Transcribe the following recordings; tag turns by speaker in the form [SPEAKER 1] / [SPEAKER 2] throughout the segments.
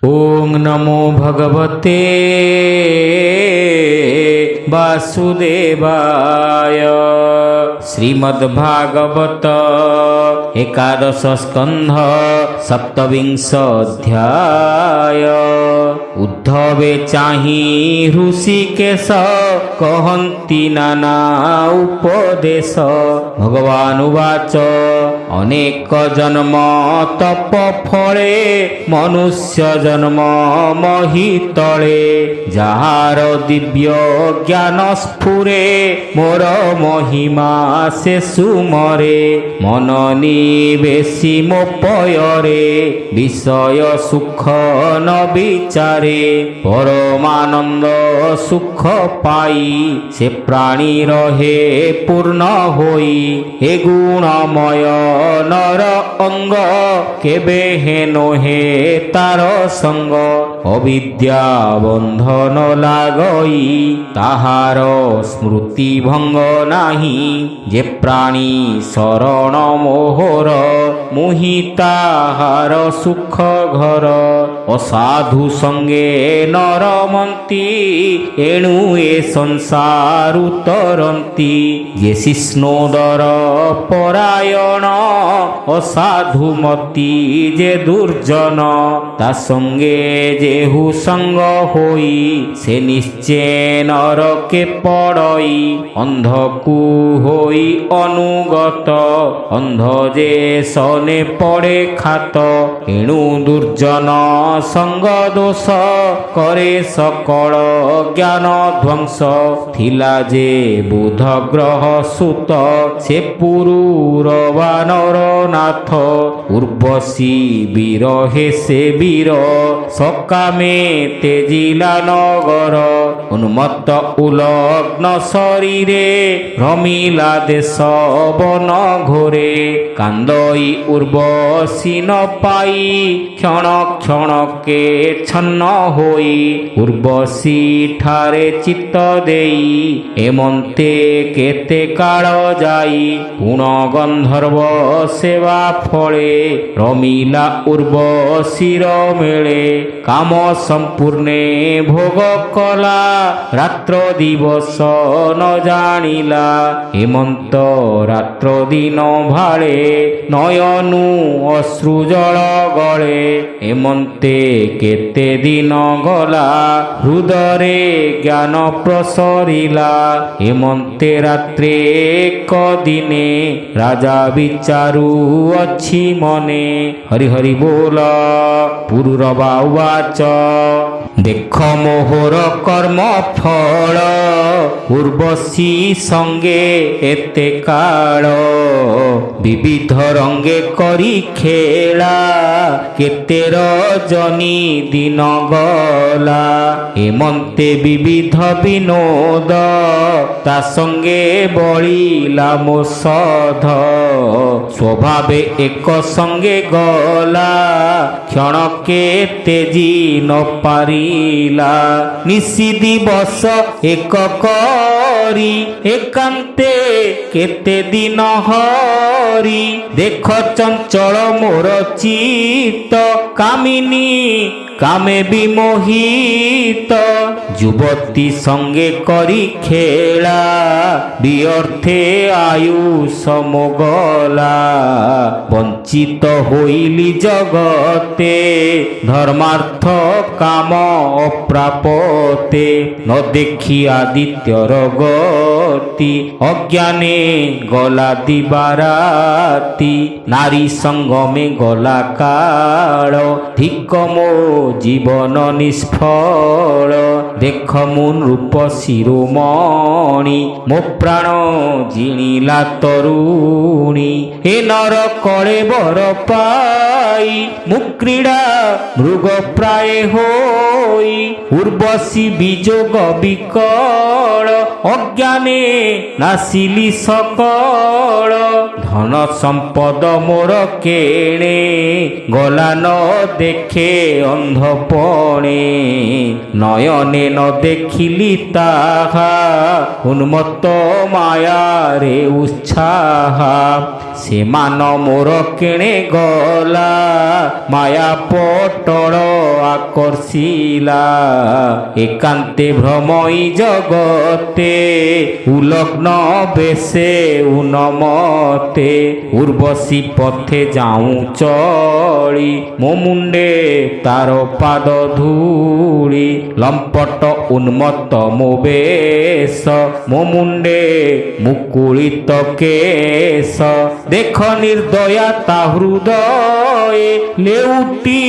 [SPEAKER 1] ओं नमो भगवते वासुदेवाय। श्रीमद्भागवत एकादश स्कंध सप्तविंश अध्याय। उद्धवे चाहि ऋषिकेश कहन्ति नाना उपदेश। भगवान् उवाच अनेक जन्म तप फले मनुष्य जन्म महितले। जाहार दिव्य ज्ञान स्फुरे मोर महिमा से सुमरे। मन निवेशी मो पयरे विषय सुख न विचारे। परमानंद सुख पाई से प्राणी रहे पूर्ण होई। हे गुणमय नर अंग केबे हेनो हे तार संग। अविद्या बंधन लागई ताहार स्मृति भंग नाही। जे प्राणी शरण मोहर मुहि ताहार सुख घर। असाधु संगे नरमंती एणु ए संसार उतरंती। जे शिष्णोदर परायण असाधुमती जे दुर्जन। ता संगे जेहु संग होई से निश्चय नरके पड़ई। अंधकु होई अनुगत अंध जे सने पड़े खात। एणु दुर्जन संग दोष करे सकल ज्ञान ध्वंस। थिला जे बुध ग्रह सुत से पुरुर वानर नाथ। उर्वशी वीर हे से वीर सकामे तेजिला नगर। उन्मत्त उलग्न शरीरे भ्रमिला देश वन घोरे। कांदई उर्वशी न पाई क्षण क्षण के छन्न होई। उर्वशी ठारे चित्त देई एमंते केते काल जाई। गुण गंधर्व सेवा फले रमिला उर्वशीर मेले। काम संपूर्णे भोग कला रात्र दिवस न जानिला। हेमंत रात्र दिन भाले नयनु अश्रु जल गले। हेमंते केते दिन गला हृदरे ज्ञान प्रसरिला। हेमंते रात्रे एक दिने राजा विचारु अच्छी मने। हरि हरि बोल। पुरुरवा उवाच देख मोहर कर्म फल उर्वशी संगे एते काल। विविध रंगे करी खेला केते रजनी दिन गला। हेमंते विविध विनोद ता संगे बलिला मो सध। स्वभावे एक संगे गला क्षण के तेजी न पारिला। निशी दिवस एक करी एकांते केते दिन हरी। देख चंचल मोर चित्त कामिनी कामे विमोहित। युवती संगे करी खेला व्यर्थे आयुष मोगला। वंचित होइली जगते धर्मार्थ काम अप्रापते। न देखी आदित्यर गति अज्ञाने गला दिबाराती। नारी संगमे गला काल धिक मो जीवन निष्फल। देख मुन रूप शिरोमणि मो प्राण जिणिला तरुणी। हे नर कळे बर पाई मुक्रीड़ा मृग प्राय होई। उर्वशी विजोग विकल अज्ञाने नासिली सकल। धन संपद मोर केणे गला न देखे अंधपणे। नयने न देखिली ताहा उन्मत्त माया रे उत्साह। ସେମାନ ମୋର କେଣେ ଗଲା ମାୟା ପଟଳ আকর্ষিলা একান্তে ভ্রমই জগতে উলগ্ন বেশে উন্মতে উর্বশী পথে যাও চলি ମୋ ମୁଣ୍ଡେ ତାର ପାଦ ଧୂଳି ଲମ୍ପଟ ଉନ୍ମତ୍ତ ମୋ ବେଶ ମୋ ମୁଣ୍ଡେ ମୁକୁଳିତ କେଶ ଦେଖ ନିର୍ଦୟା ତା ହୃଦୟ ଲେଉଟି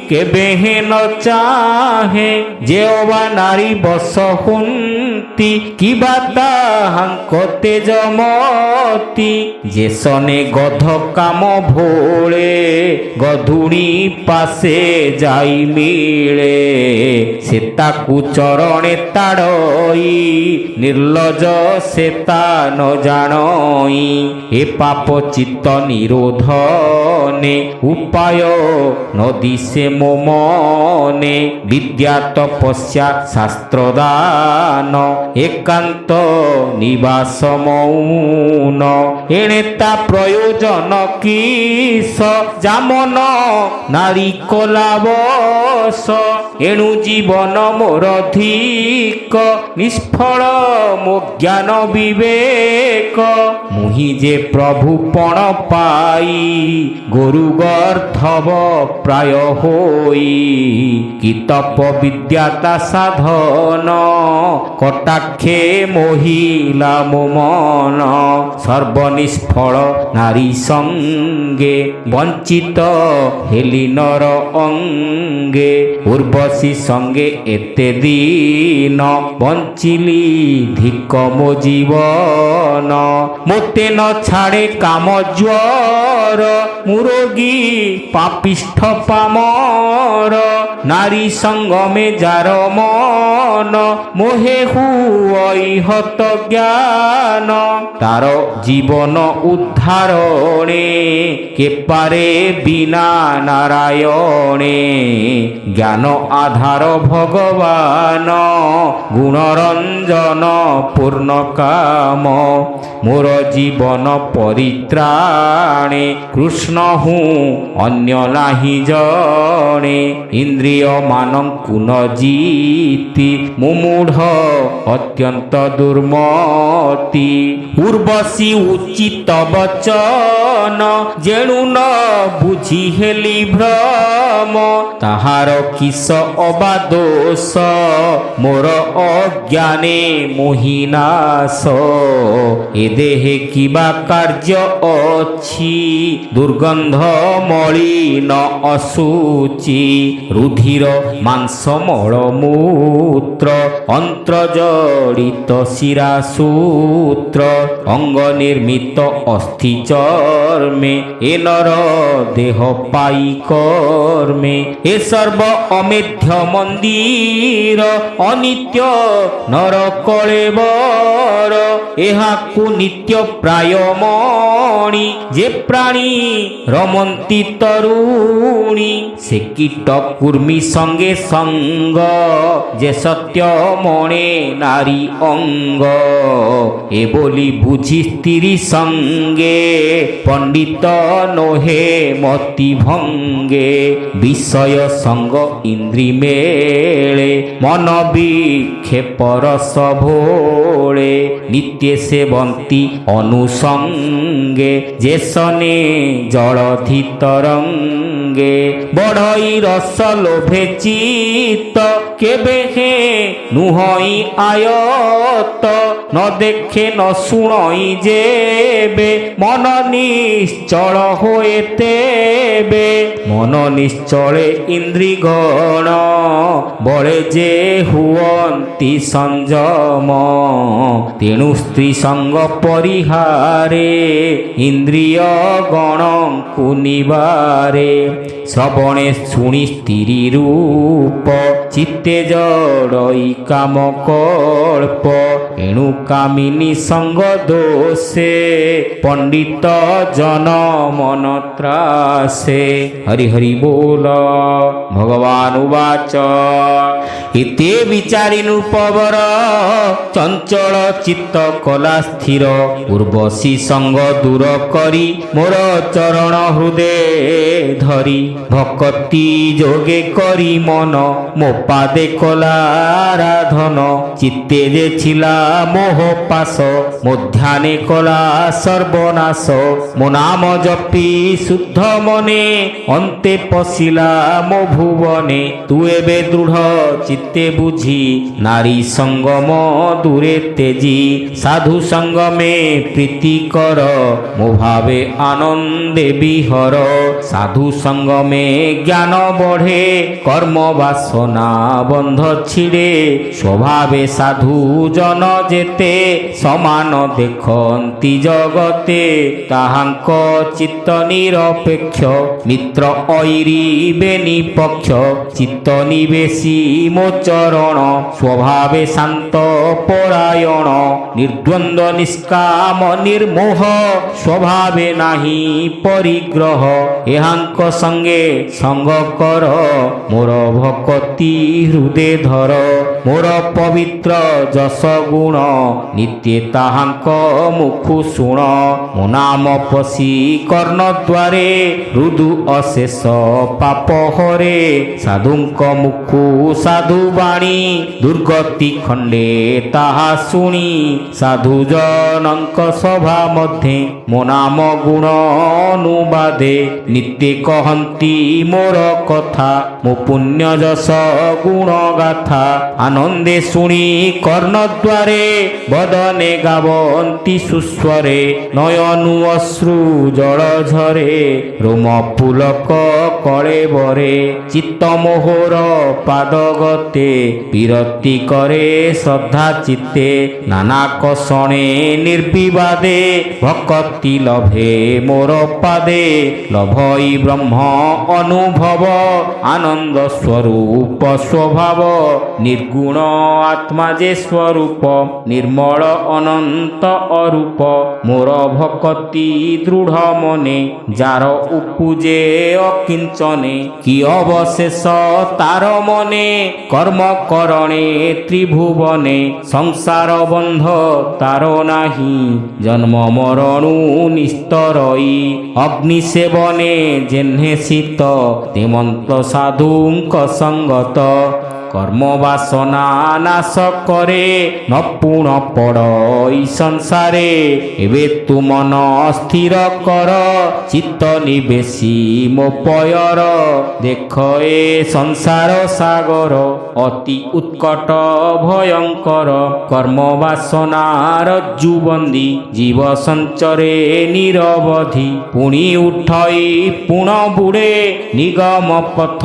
[SPEAKER 1] କେବେ হে ন চাহে যে অবা নারী বস হুন্তি কিবা তাহাঙ্ক তেজমতি যে সনে গধ কাম ভোলে গধুণী পাশে যাই মিলে সে তাকু চরণে তাড়ই নির্লজ সে তা ন জানই এ পাপ চিত্ত নিরোধনে উপায় নদী সে মনে বিদ্যা তপস্যা শাস্ত্রদান একান্ত নিবাস মৌন এণে তা প্রয়োজন কিস যামন নারী কলাবস এণু জীবন মোর ধিক নিষ্ফল মো জ্ঞান বিবেক মুহি যে প্রভু পণ পাই গরু গর্ধব প্রায় হই কি তপ বিদ্যাতা সাধন কটাক্ষে মহিলা মো মন সর্বনিষ্ফল নারী সঙ্গে বঞ্চিত হেলি নর অঙ্গে উর্বশী সঙ্গে এতে দিন বঞ্চিলি ধিক মো জীবন মোতে ন ছাড়ে কাম জ্বর মুরোগী পাপিষ্ঠ পামর নারী সঙ্গমে যার মন মোহে হুই হত জ্ঞান তার জীবন উদ্ধারণে কে পারে বিনা নারায়ণে জ্ঞান আধার ভগবান গুণরঞ্জন পূর্ণ কাম মোর জীবন পরিত্রাণে কৃষ্ণ হু অন্য নাহি জনে ইন্দ্রিয় মানঙ্কু ন জিতি মুমূঢ় অত্যন্ত দুর্মতি উর্বশী উচিত বচন যেণু ন বুঝি হেলি ভ্রম তাহার কিস অবা দোষ মোর অজ্ঞানে মোহিনাশ এ দেহে কিবা কার্য অছি দুর্গন্ধ মলিন অসুচি রুধির মাংস মল মূত্র অন্ত্র জড়িত শিরা সূত্র অঙ্গ নির্মিত অস্থি চর্মে এ নর দেহ পাই কর্মে এ সর্ব অমেধ্য মন্দির অনিত্য নর কলেবর এহাকু নিত্য প্রায় মণি যে প্রাণী রমন্তি তরুণী সে কীট কুর্মী সঙ্গে সঙ্গ যে সত্য মনে নারী অঙ্গ এ বলি বুঝি স্ত্রী সঙ্গে পণ্ডিত নোহে মতি ভঙ্গে বিষয় সঙ্গ ইন্দ্রি মেলে মন বিক্ষেপ রস ভোলে নিত্য সেবন্তী অনুসঙ্গে যে সনে জলধি তরঙ্গে বড়ই রস লোভে চিত্ত কেবে হে নুহই আয়ত ন দেখে ন শুনই যেবে মন নিশ্চল হয়ে তেবে মন নিশ্চলে ইন্দ্রিগণ বলে যে হুয়ন্তি সংযম তেণু স্ত্রী সঙ্গ পরিহারে ইন্দ্রিয় গণঙ্কু নিবারে শ্রবণে শুনি স্ত্রী রূপ চিত্তে জড়ই কাম কল্প ଏଣୁ କାମିନୀ ସଙ୍ଗ ଦୋଷେ ପଣ୍ଡିତ ଜନ ମନ ତ୍ରାସେ। ହରି ହରି ବୋଲ। ଭଗବାନ ଉବାଚ ଏତେ ବିଚାରି ନୃପବର ଚଞ୍ଚଳ ଚିତ୍ତ କଲା ସ୍ଥିର। ଉର୍ବଶୀ ସଙ୍ଗ ଦୂର କରି ମୋର ଚରଣ ହୃଦେ ଧରି। ଭକତି ଯୋଗେ କରି ମନ ମୋ ପାଦେ କଲା ଆରାଧନ। ଚିତ୍ତେ ଯେ ଥିଲା ମୋହ ପାଶ ମଧ୍ୟାହ୍ନେ କଲା ସର୍ବନାଶ। ମୋ ନାମ ଜପି ଶୁଦ୍ଧ ମନେ ଅନ୍ତେ ପଶିଲା ମୋ ଭୁବନେ। ତୁ ଏବେ ଦୃଢ଼ ଚିତ୍ତେ ବୁଝି ନାରୀ ସଙ୍ଗମ ଦୂରେ ତେଜି। ସାଧୁ ସଙ୍ଗମେ ପ୍ରୀତି କର ମୋ ଭାବେ ଆନନ୍ଦେ ବିହର। ସାଧୁ ସଙ୍ଗମେ ଜ୍ଞାନ ବଢ଼େ କର୍ମ ବାସନା ବନ୍ଧ ଛିଡ଼େ। ସ୍ୱଭାବେ ସାଧୁ ଜନ ଯେତେ ସମାନ ଦେଖନ୍ତି ଜଗତେ। ତାହାଙ୍କ ଚିତ୍ତ ନିରପେକ୍ଷ ମିତ୍ର ଐରୀ ବେନିପକ୍ଷ। ଚିତ୍ତ ନିବେଶୀ ମୋ ଚରଣ ସ୍ୱଭାବେ ଶାନ୍ତ ପରାୟଣ। ନିର୍ଦ୍ୱନ୍ଦ୍ୱ ନିଷ୍କାମ ନିର୍ମୋହ ସ୍ୱଭାବେ ନାହିଁ ପରିଗ୍ରହ। ଏହାଙ୍କ ସଙ୍ଗେ ସଙ୍ଗ କର ମୋର ଭକତି ହୃଦେ ଧର। ମୋର ପବିତ୍ର ଯଶ ଗୁଣ ନିତ୍ୟ ତାହାଙ୍କ ମୁଖୁ ଶୁଣ। ମୋ ନାମ ପଶି କର୍ଣ୍ଣ ଦ୍ୱାରେ ହୃଦୁ ଅଶେଷ ପାପ ହରେ। ସାଧୁଙ୍କ ମୁଖୁ ସାଧୁ ବାଣୀ ଦୁର୍ଗତି ଖଣ୍ଡେ ତାହା ଶୁଣି। ସାଧୁ ଜନଙ୍କ ସଭା ମଧ୍ୟେ ମୋ ନାମ ଗୁଣ ଅନୁବାଦେ। ନିତ୍ୟ କହନ୍ତି ମୋର କଥା ମୋ ପୁଣ୍ୟ ଯଶ ଗୁଣ ଗାଥା। ଆନନ୍ଦେ ଶୁଣି କର୍ଣ୍ଣ ଦ୍ୱାରେ ବଦନେ ଗାବନ୍ତି ସୁସ୍ୱରେ। ନୟନୁ ଅଶ୍ରୁ ଜଳ ଝରେ ରୋମ ପୁଲକ କଳେବରେ। ଚିତ୍ତ ମୋହର ପାଦ ଗତେ ବିରତି କରେ ଶ୍ରଦ୍ଧା ଚିତ୍ତେ। ନାନା କଷଣେ ନିର୍ବିବାଦେ ଭକତି ଲଭେ ମୋର ପାଦେ। ଲଭଇ ବ୍ରହ୍ମ ଅନୁଭବ ଆନନ୍ଦ ସ୍ୱରୂପ ସ୍ୱଭାବ। ନିର୍ଗୁଣ ଆତ୍ମା ଯେ ସ୍ୱରୂପ ନିର୍ମଳ ଅନନ୍ତ ଅରୂପ। ମୋର ଭକତି ଦୃଢ଼ ମନେ ଯାର ଉପୁଜେ ଅକିଞ୍ଚନେ। କି ଅବଶେଷ ତାର ମନେ କର୍ମ କରଣେ ତ୍ରିଭୁବନେ। ସଂସାର ବନ୍ଧ ତାର ନାହିଁ ଜନ୍ମ ମରଣୁ ନିସ୍ତରଇ। ଅଗ୍ନି ସେବନେ ଯେହ୍ନେ ଶୀତ ତେମନ୍ତ ସାଧୁଙ୍କ ସଙ୍ଗତ। କର୍ମ ବାସନା ନାଶ କରେ ନ ପୁଣ ପଡ଼ଇ ସଂସାରେ। ଏବେ ତୁ ମନ ସ୍ଥିର କର ଚିତ୍ତ ନିବେଶୀ ମୋ ପୟର। ଦେଖ ଏ ସଂସାର ସାଗର ଅତି ଉତ୍କଟ ଭୟଙ୍କର। କର୍ମ ବାସନାର ଯୁବନ୍ଦୀ ଜୀବ ସଞ୍ଚରେ ନିରବଧି। ପୁଣି ଉଠଇ ପୁଣ ବୁଡ଼େ ନିଗମ ପଥ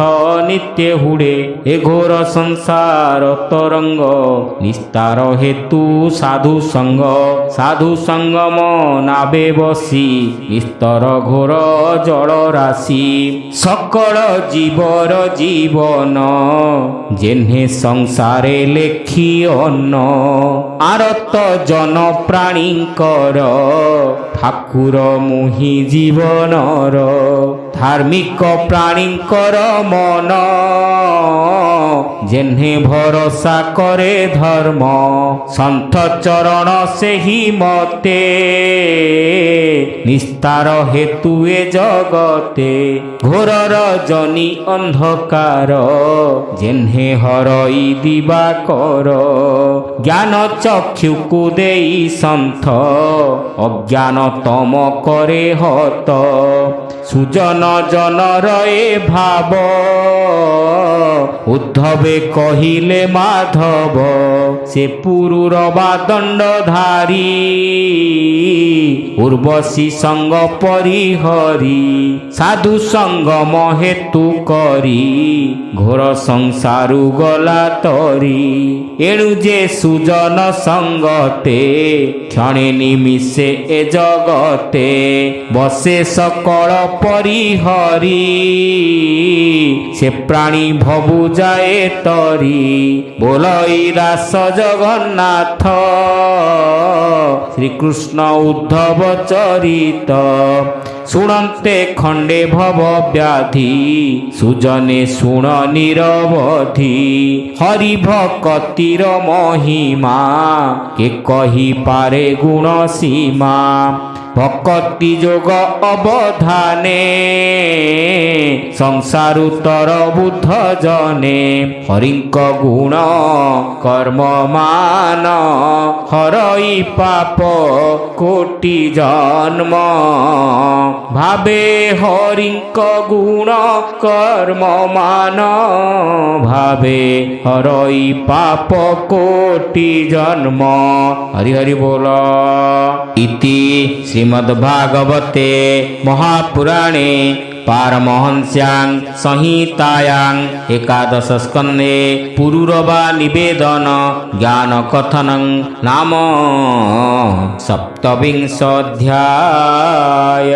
[SPEAKER 1] ନିତ୍ୟ ହୁଡ଼େ। ଏ ଘୋର ସଂସାର ତରଙ୍ଗ ନିସ୍ତାର ହେତୁ ସାଧୁ ସଙ୍ଗ। ସାଧୁ ସଙ୍ଗମ ନାବେ ବସି ନିସ୍ତର ଘୋର ଜଳ ରାଶି। ସକଳ ଜୀବର ଜୀବନ ଯେହ୍ନେ ସଂସାରେ ଲେଖି ଅନ୍ନ। ଆରତ ଜନ ପ୍ରାଣୀଙ୍କର ଠାକୁର ମୁହିଁ ଜୀବନର। ଧାର୍ମିକ ପ୍ରାଣୀଙ୍କର ମନ ଯେହ୍ନେ ଭରସା କରେ ଧର୍ମ। ସନ୍ଥ ଚରଣ ସେହି ମତେ ନିସ୍ତାର ହେତୁ ଏ ଜଗତେ। ଘୋର ରଜନୀ ଅନ୍ଧକାର ଯେହ୍ନେ ହରଇ ଦିବାକର। ଜ୍ଞାନ ଚକ୍ଷୁକୁ ଦେଇ ସନ୍ଥ ଅଜ୍ଞାନ ତମ କରେ ହତ। ସୁଜନ ଜନର ଏ ଭାବ ଉଦ୍ଧବେ କହିଲେ ମାଧବ। ସେ ପୁରୁର ବା ଦଣ୍ଡଧାରୀ ଉର୍ବଶୀ ସଙ୍ଗ ପରିହରି। ସାଧୁ ସଙ୍ଗମ ହେତୁ କରି ଘୋର ସଂସାରୁ ଗଲା ତରି। ଏଣୁ ଯେ ସୁଜନ ସଙ୍ଗତେ କ୍ଷଣେ ନିମିଷେ ଏ ଜଗତେ। ବସେ ସକଳ পরিহরি সে প্রাণী ভবু যায় তরি বলই রাস জগন্নাথ শ্রীকৃষ্ণ উদ্ধব চরিত শুণন্তে খণ্ডে ভব ব্যাধি সুজনে শুণ নিরবধি হরি ভকতির মহিমা কে কহি পারে গুণ সীমা ভক্তি যোগ অবধানে সংসারু তর বুদ্ধ জনে হরিଙ୍କ গুণ কর্ম মান হরই পাপ কোটি জন্ম ভাবে হরিଙ୍କ গুণ কর্ম মান ভাবে হরই পাপ কোটি জন্ম হরি হরি बोल इति श्रीमद्भागवते महापुराणे पारमहंस्यां संहितायां एकादश स्कन्धे पुरुरवा निवेदन ज्ञान कथनं नाम सप्तविंशोऽध्याय।